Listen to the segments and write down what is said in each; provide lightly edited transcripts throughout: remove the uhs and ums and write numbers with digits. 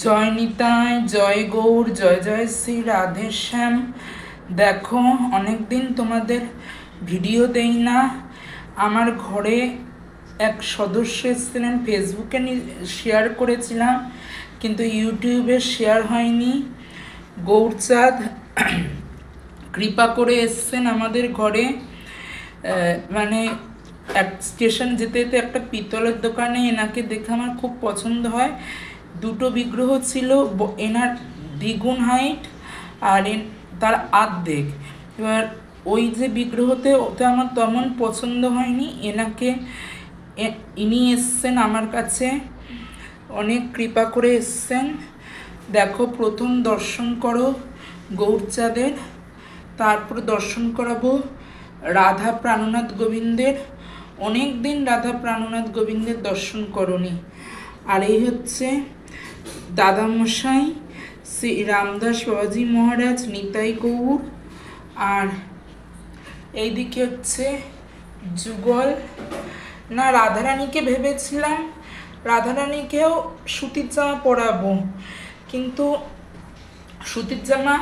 জয় নিতাই, জয় গৌর, জয় জয় শ্রী রাধে শ্যাম। দেখো, অনেকদিন তোমাদের ভিডিও দেই না। আমার ঘরে এক সদস্য এসেছিলেন, ফেসবুকে শেয়ার করেছিলাম, কিন্তু ইউটিউবে শেয়ার হয়নি। গৌরচাঁদ কৃপা করে এসছেন আমাদের ঘরে। মানে এক স্টেশন যেতে যেতে একটা পিতলের দোকানে এনাকে দেখে আমার খুব পছন্দ হয়। দুটো বিগ্রহ ছিল, এনার দ্বিগুণ হাইট আর তার আর্ধেক। এবার ওই যে বিগ্রহতে ওটা আমার তেমন পছন্দ হয়নি। ইনি এসছেন আমার কাছে, অনেক কৃপা করে এসছেন। দেখো, প্রথম দর্শন করো গৌরচাঁদের, তারপর দর্শন করাবো রাধা প্রাণনাথ গোবিন্দের। অনেক দিন রাধা প্রাণনাথ গোবিন্দের দর্শন করনি। আর এই হচ্ছে দাদামশাই শ্রী রামদাস বাবাজি মহারাজ, নিতাই গৌর। আর এইদিকে হচ্ছে যুগল। না, রাধারানীকে ভেবেছিলাম রাধারানীকেও সুতির জামা পরাবো, কিন্তু সুতির জামা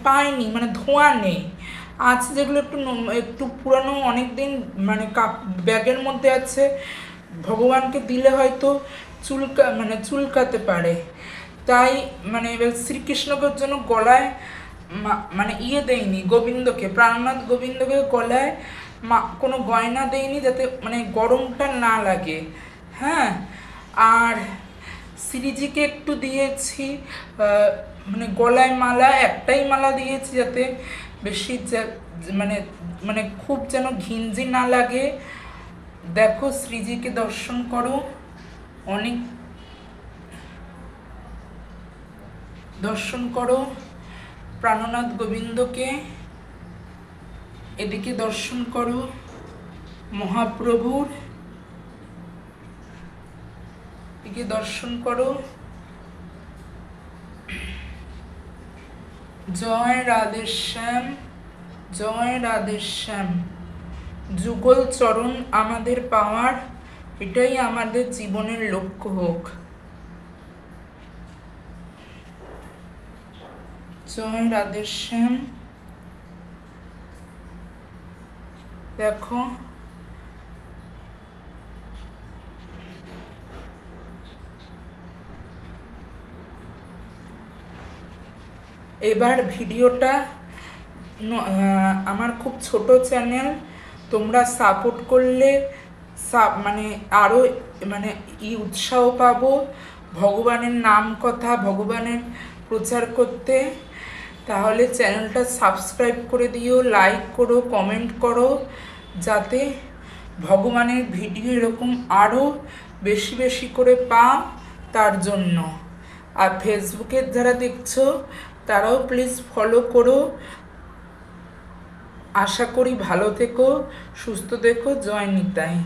পাইনি, ধোঁয়া নেই। আছে যেগুলো একটু পুরানো, অনেক দিন ব্যাগের মধ্যে আছে, ভগবানকে দিলে হয়তো চুলকাতে পারে। তাই এবার শ্রীকৃষ্ণকে জন্য গলায় দেয়নি, গোবিন্দকে, প্রাণনাথ গোবিন্দকে গলায় কোনো গয়না দেয়নি, যাতে গরমটা না লাগে। হ্যাঁ, আর শ্রীজিকে একটু দিয়েছি গলায় মালা, একটাই মালা দিয়েছি, যাতে বেশি খুব যেন ঘিঞ্জি না লাগে। দেখো, শ্রীজিকে দর্শন করো, অনেক দর্শন করো প্রাণনাথ গোবিন্দকে। এদিকে দর্শন করো মহাপ্রভুর, এদিকে দর্শন করো। জয় রাধেশ্যাম, জয় রাধেশ্যাম। যুগল চরণ আমাদের পাওয়ার, এটাই আমাদের জীবনের লক্ষ্য হোক। জয় রাধেশ্যাম। দেখো, এবার ভিডিওটা, আমার খুব ছোট চ্যানেল, তোমরা সাপোর্ট করলে আরও উৎসাহ পাবো ভগবানের নাম কথা, ভগবানের প্রচার করতে। তাহলে চ্যানেলটা সাবস্ক্রাইব করে দিও, লাইক করো, কমেন্ট করো, যাতে ভগবানের ভিডিও এরকম আরও বেশি বেশি করে পাও, তার জন্য। আর ফেসবুকে যারা দেখছো তারাও প্লিজ ফলো করো। আশা করি ভালো থেকো, সুস্থ থেকো। জয় নিতাই।